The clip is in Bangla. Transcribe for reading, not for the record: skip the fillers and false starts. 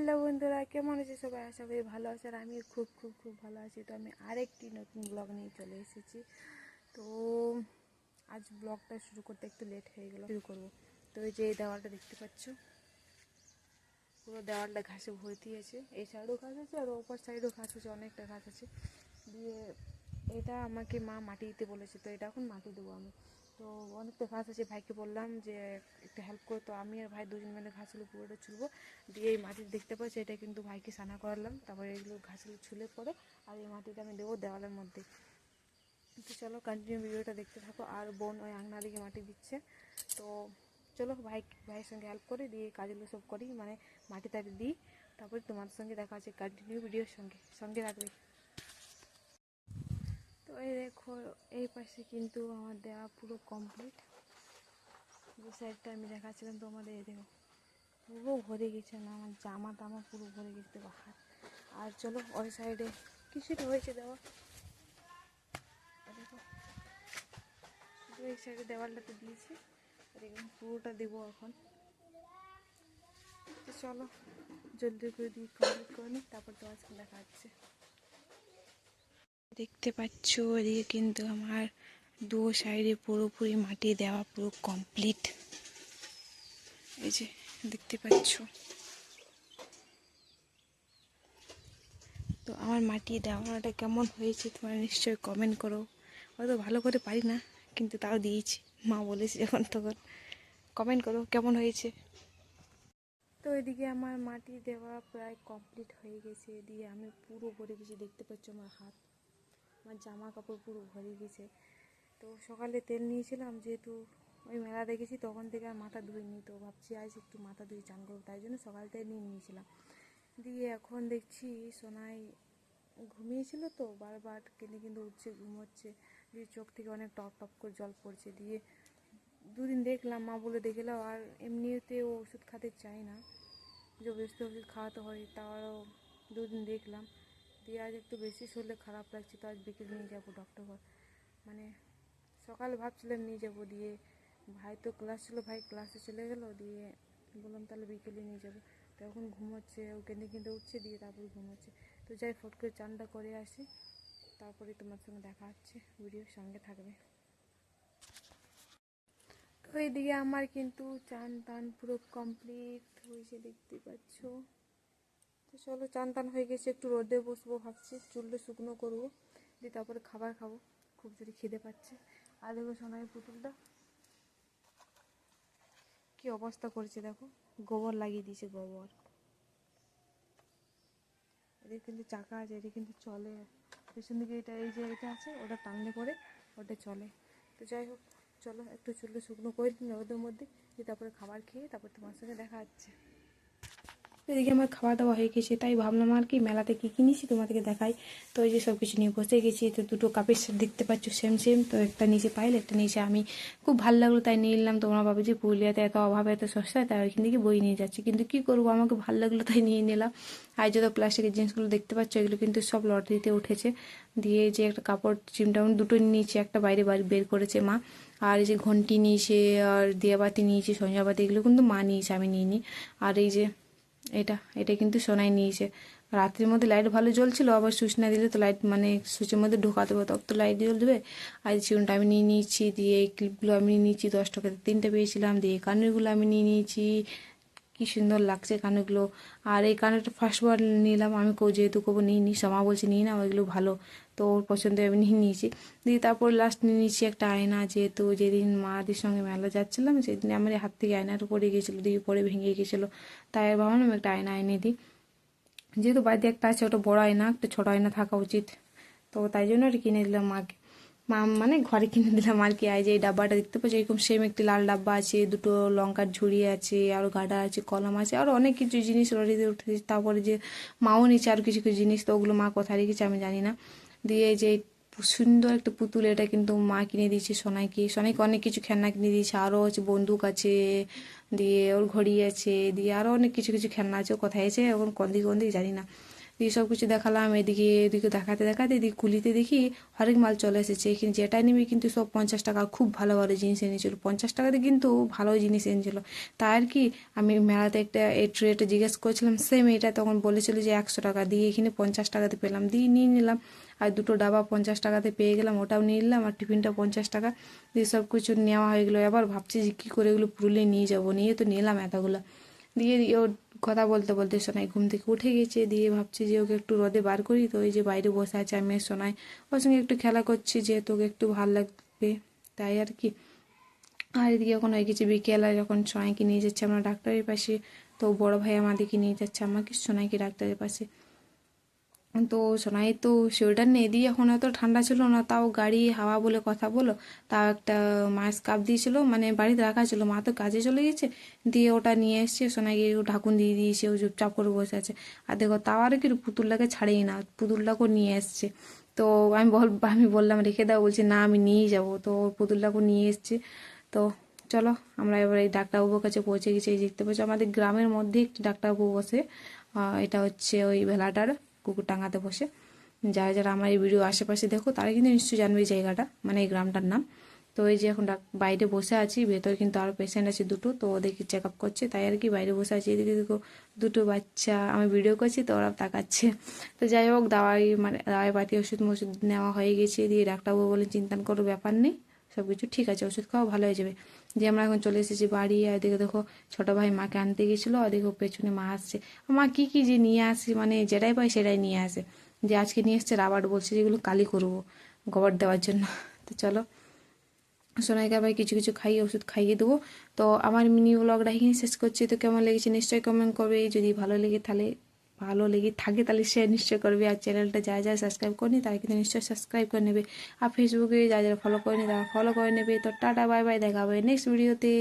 হ্যালো বন্ধুরা, কেমন আছে সবাই? আশা করি ভালো আছে। আর আমি খুব খুব খুব ভালো আছি। তো আমি আরেকটি নতুন ব্লগ নিয়ে চলে এসেছি। তো আজ ব্লগটা শুরু করতে একটু লেট হয়ে গেল, শুরু করবো। তো এই যে এই দেওয়ালটা দেখতে পাচ্ছ, পুরো দেওয়ালটা ঘাসে ভর্তি আছে। এই সাইডও ঘাস আছে আর ওপর সাইডও ঘাস আছে, অনেকটা ঘাস আছে। দিয়ে এটা আমাকে মা মাটি দিতে বলেছে, তো এটা এখন মাটি দেবো আমি। তো অনেকটা ঘাস আছে, ভাইকে বললাম যে একটু হেল্প করো। তো আমি আর ভাই দুজন মিলে ঘাসগুলো পুরোটা ছুলবো। দিয়ে এই মাটি দেখতে পাচ্ছি, এটা কিন্তু ভাইকে সানা করালাম। তারপরে এগুলো ঘাসগুলো ছুলে পরে আর এই মাটিটা আমি দেবো দেওয়ালের মধ্যে। তো চলো কন্টিনিউ ভিডিওটা দেখতে থাকো। আর বোন ওই আংনা দিকে মাটি দিচ্ছে। তো চলো ভাইয়ের সঙ্গে হেল্প করি, দিয়ে কাজগুলো সব করি, মানে মাটি টাটি দিই। তারপরে তোমাদের সঙ্গে দেখা আছে কন্টিনিউ ভিডিওর সঙ্গে রাখবে। তো এই দেখো, এই পাশে কিন্তু আমার দেওয়া পুরো কমপ্লিট। যে সাইডটা আমি দেখাচ্ছিলাম তোমাদের, এই দেখো পুরো ভরে গেছে না, আমার জামা টামা পুরো ভরে গেছে, দেখো হাত। আর চলো ওই সাইডে কিছুটা হয়েছে দেওয়া, দেখো শুধু এই সাইডে দেওয়ালটাতে দিয়েছি। আর এখন পুরোটা দেবো এখন। তো চলো জলদি করে দিয়ে কমপ্লিট করে নিই, তারপর তো আজকে দেখা যাচ্ছে। দেখতে পাচ্ছ এদিকে কিন্তু আমার দু সাইডে পুরোপুরি মাটি দেওয়া পুরো কমপ্লিট। এই যে দেখতে পাচ্ছ। তো আমার মাটি দেওয়াটা কেমন হয়েছে তোমরা নিশ্চয়ই কমেন্ট করো। হয়তো ভালো করে পারি না, কিন্তু তাও দিয়েছি, মা বলেছে যখন তখন। কমেন্ট করো কেমন হয়েছে। তো এদিকে আমার মাটি দেওয়া প্রায় কমপ্লিট হয়ে গেছে। দিয়ে আমি পুরো ভরে গেছি, দেখতে পাচ্ছ আমার হাত, আমার জামা কাপড় পুরো ভরে গেছে। তো সকালে তেল নিয়েছিলাম, যেহেতু ওই মেলা দেখেছি তখন থেকে আর মাথা ধুইনি। তো ভাবছি আজ একটু মাথা ধুয়ে চান করবো, তাই জন্য সকাল থেকে নিয়েছিলাম। দিয়ে এখন দেখছি সোনাই ঘুমিয়েছিল, তো বারবার কেঁদে কিন্তু উঠছে, ঘুমোচ্ছে। দিয়ে চোখ থেকে অনেক টপ টপ করে জল পড়ছে। দিয়ে দুদিন দেখলাম, মা বলে দেখলাম, আর এমনিতে ও ওষুধ খেতে চায় না, জবরদস্তি ওষুধ খাওয়াতে হয়, তাও দুদিন দেখলাম। দিয়ে আজ একটু বেশি শরীরে খারাপ লাগছে, তো আজ বিকেলে নিয়ে যাবো ডক্টর। মানে সকালে ভাবছিলাম নিয়ে যাবো, দিয়ে ভাই তো ক্লাস ছিল, ভাই ক্লাসে চলে গেলো। দিয়ে বললাম তাহলে বিকেলে নিয়ে যাবো। তো এখন ঘুমোচ্ছে, ও কেঁদে কেঁদে উঠছে, দিয়ে তারপরে ঘুমোচ্ছে। তো যাই ফট করে চানটা করে আসি, তারপরে তোমার সঙ্গে দেখা হচ্ছে, ভিডিওর সঙ্গে থাকবে। তো এইদিকে আমার কিন্তু চান টান পুরো কমপ্লিট হয়েছে, দেখতে পাচ্ছ। তো চলো চান টান হয়ে গেছে, একটু রোদে বসবো ভাবছি, চুলটা শুকনো করবো, দিয়ে তারপরে খাবার খাবো। খুব জোরে খিদে পাচ্ছে। আর দেখো সোনাই পুতুলটা কি অবস্থা করেছে, দেখো গোবর লাগিয়ে দিয়েছে, গোবর। এদের কিন্তু চাকা আছে, এটা কিন্তু চলে। পেছন দিকে এটা, এই যে এটা আছে, ওটা টানলে পরে ওটা চলে। তো যাই হোক, চলো একটু চুলটা শুকনো করে দিন রোদের মধ্যে, দিয়ে তারপরে খাবার খেয়ে তারপর তোমার সঙ্গে দেখা যাচ্ছে। এদিকে আমার খাওয়া দাওয়া হয়ে গেছে, তাই ভাবলাম আর কি মেলাতে কী কিনেছি তোমাদেরকে দেখাই। তো এই যে সব কিছু নিয়ে বসে গেছি। তো দুটো কাপের সেট দেখতে পাচ্ছ, সেম সেম। তো একটা নিচে পাইল, একটা নিচে আমি, খুব ভালো লাগলো তাই নিয়ে নিলাম। তোমরা ভাবে যে পুরুলিয়াতে এত অভাবে এত সস্তায়, তাই ওইখান থেকে বই নিয়ে যাচ্ছি, কিন্তু কী করবো, আমাকে ভালো লাগলো তাই নিয়ে নিলাম। আর যত প্লাস্টিকের জিনিসগুলো দেখতে পাচ্ছ, এগুলো কিন্তু সব লটারিতে উঠেছে। দিয়ে যে একটা কাপড় চিমটাউন দুটো নিয়েছি, একটা বাইরে বের করেছে মা। আর এই যে ঘন্টি নিয়েছে, আর দিয়াবাতি নিয়েছে, সঞ্জাবাতি, এগুলো কিন্তু মা নিয়েছে, আমি নিইনি। আর এই যে এটা এটা কিন্তু সোনাই নিয়েছে। রাত্রির মধ্যে লাইট ভালো জ্বলছিল, আবার সুইচ না দিলে তো লাইট, মানে সুইচের মধ্যে ঢোকা দেবো তখন তো লাইট জ্বলবে। আর চিরুনটা আমি নিয়ে নিয়েছি। দিয়ে এই ক্লিপগুলো আমি নিয়ে নিয়েছি, 10 টাকাতে 3টে পেয়েছিলাম। দিয়ে কানেরগুলো আমি নিয়ে নিয়েছি, কি সুন্দর লাগছে কানেরগুলো। আর এই কানেরটা ফার্স্টবার নিলাম আমি, যেহেতু কবো নিয়ে নিই, সমা বলছি নিয়ে না, ওইগুলো ভালো, তো ওর পছন্দে আমি নিয়ে নিয়েছি। দিয়ে তারপর লাস্ট নিয়ে নিয়েছি একটা আয়না, যেহেতু যেদিন মাদের সঙ্গে মেলা যাচ্ছিলাম সেদিন আমার হাত থেকে আয়নাটা পড়ে গিয়েছিলো, দিয়ে পরে ভেঙে গিয়েছিলো, তাই ভাবলাম একটা আয়না এনে দিই। যেহেতু বাড়িতে একটা আছে, ওটা বড় আয়না, একটা ছোটো আয়না থাকা উচিত, তো তাই জন্য আর কিনে দিলাম মাকে। মা মানে ঘরে কিনে দিলাম আর কি। আর যে এই ডাব্বাটা দেখতে পাচ্ছি, এরকম সেম একটি লাল ডাব্বা আছে, দুটো লঙ্কার ঝুড়ি আছে, আরও গাডা আছে, কলম আছে, আরও অনেক কিছু জিনিস লরিতে উঠেছে। তারপরে যে মাও নিচ্ছে আর কিছু কিছু জিনিস, তো ওগুলো মা কোথায় রেখেছে আমি জানি না। দিয়ে এই যে সুন্দর একটা পুতুল, এটা কিন্তু মা কিনে দিয়েছে সোনাইকে। সোনাইকে অনেক কিছু খেলনা কিনে দিয়েছে, আরও আছে বন্দুক আছে, দিয়ে ওর ঘড়ি আছে, দিয়ে আরও অনেক কিছু কিছু খেলনা আছে, ও কোথায় আছে এখন, কোন দিকে জানি না। দিয়ে সব কিছু দেখালাম। এদিকে এদিকে দেখাতে দেখাতে এদিকে কুলিতে দেখি হরেক মাল চলে এসেছে। এখানে যেটা নিবি কিন্তু সব 50 টাকা, খুব ভালো ভালো জিনিস এনেছিল 50 টাকাতে, কিন্তু ভালো জিনিস এনেছিল। তাই আর কি আমি মেলাতে একটা এই ট্রেটা জিজ্ঞেস করছিলাম, সেম এটা তখন বলেছিল যে 100 টাকা, দিয়ে এখানে 50 টাকাতে পেলাম, দিয়ে নিয়ে নিলাম। আর দুটো ডাবা 50 টাকাতে পেয়ে গেলাম, ওটাও নিয়ে নিলাম। আর টিফিনটা 50 টাকা দিয়ে সব কিছু নেওয়া হয়ে গেলো। এবার ভাবছি যে কী করে এগুলো পুরুলিয়ে নিয়ে যাবো, নিয়ে তো নিলাম এতগুলো। দিয়ে ওর কথা বলতে বলতে সোনাই ঘুম থেকে উঠে গেছে। দিয়ে ভাবছি যে ওকে একটু রোদে বার করি, তো ওই যে বাইরে বসে আছে আমি আর সোনাই, ওর সঙ্গে একটু খেলা করছি যে তোকে একটু ভালো লাগবে, তাই আর কি। আর এদিকে এখন হয়ে গেছে বিকেল, আর যখন সোনাইকে নিয়ে যাচ্ছে আমরা ডাক্তারের পাশে, তো বড় ভাই আমাদেরকে নিয়ে যাচ্ছে আমাকে সোনাইকে ডাক্তারের পাশে। তো সোনাই তো সোয়েটার নিয়ে দিয়ে এখন এত ঠান্ডা ছিল না, তাও গাড়ি হাওয়া বলে কথা বলো, তাও একটা মাস্ক কাপ দিয়েছিল, মানে বাড়িতে রাখা ছিল, মা তো কাজে চলে গেছে, দিয়ে ওটা নিয়ে এসছে। সোনাইকে ঢাকুন দিয়ে দিয়েছে, ও চুপচাপ করে বসে আছে। আর দেখো তাও আর কি পুতুলটাকে ছাড়েই না, পুতুলটাকেও নিয়ে এসছে। তো আমি বললাম রেখে দাও, বলছে না আমি নিয়েই যাবো, তো ওর পুতুলটাকেও নিয়ে এসছে। তো চলো আমরা এবার এই ডাক্তারবাবুর কাছে পৌঁছে গেছি। এই দেখতে পাচ্ছি আমাদের গ্রামের মধ্যে একটি ডাক্তারবাবু বসে, এটা হচ্ছে ওই ভেলাটার কুকুরটাঙ্গাতে বসে। যারা যারা আমার এই ভিডিও আশেপাশে দেখো তারা কিন্তু নিশ্চয়ই জানবে এই জায়গাটা, মানে এই গ্রামটার নাম। তো এই যে এখন বাইরে বসে আছি, ভেতরে কিন্তু আরও পেশেন্ট আছে দুটো, তো ওদেরকে চেক আপ করছে, তাই আর কি বাইরে বসে আছি। এদিকে দেখো দুটো বাচ্চা, আমি ভিডিও করছি তো ওরা তাকাচ্ছে। তো যাই হোক দাওয়াই পাতি ওষুধ নেওয়া হয়ে গেছে। দিয়ে ডাক্তারবাবু বলে চিন্তা করো ব্যাপার নেই, সব কিছু ঠিক আছে, ওষুধ খাওয়া ভালো হয়ে যাবে। যে আমরা এখন চলে এসেছি বাড়ি। আর এদিকে দেখো ছোটো ভাই মাকে আনতে গেছিলো, আর দেখো পেছনে মা আসছে। মা কী কী যে নিয়ে আসে, মানে যেটাই পাই সেটাই নিয়ে আসে। যে আজকে নিয়ে এসছে রাবার, বলছে যেগুলো কালি করবো গোবর দেওয়ার জন্য। তো চলো সোনাইকে আবার কিছু কিছু খাইয়ে ওষুধ খাইয়ে দেবো। তো আমার মিনি ব্লগটা এখানে শেষ করছি। তো কেমন লেগেছে নিশ্চয়ই কমেন্ট করবে, যদি ভালো লেগে থাকে তাহলে শেয়ার নিশ্চয় করবে। আর চ্যানেলটা যা যা সাবস্ক্রাইব করেনি তারা কিন্তু নিশ্চয়ই সাবস্ক্রাইব করে নেবে। আর ফেসবুকে যা যারা ফলো করেনি তারা ফলো করে নেবে। তো টাটা বাই বাই, দেখা হবে নেক্সট ভিডিওতে।